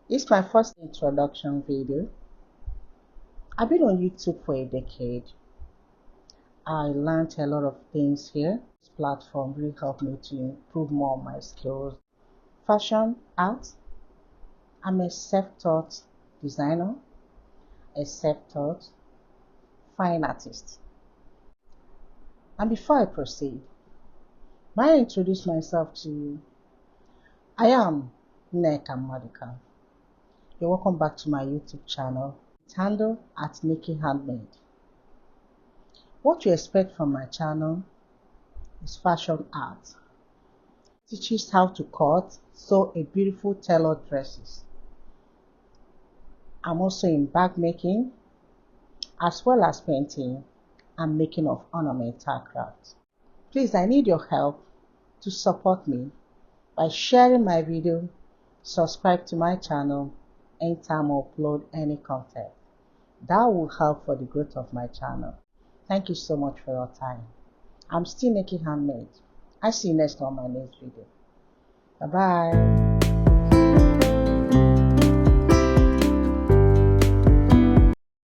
It's my first introduction video. I've been on YouTube for a decade. I learned a lot of things here. This platform really helped me to improve more of my skills. Fashion, art. I'm a self-taught designer, a self-taught fine artist. And before I proceed, may I introduce myself to you? I am Nneka Madika. You're welcome back to my YouTube channel. It's handled at Nikki Handmade. What you expect from my channel is fashion art. It teaches how to cut, sew a beautiful tailored dresses. I'm also in bag making, as well as painting and making of ornamental crafts. Please, I need your help to support me by sharing my video, subscribe to my channel anytime I upload any content. That will help for the growth of my channel. Thank you so much for your time. I'm still Nikki Handmade. I see you next on my next video. Bye bye.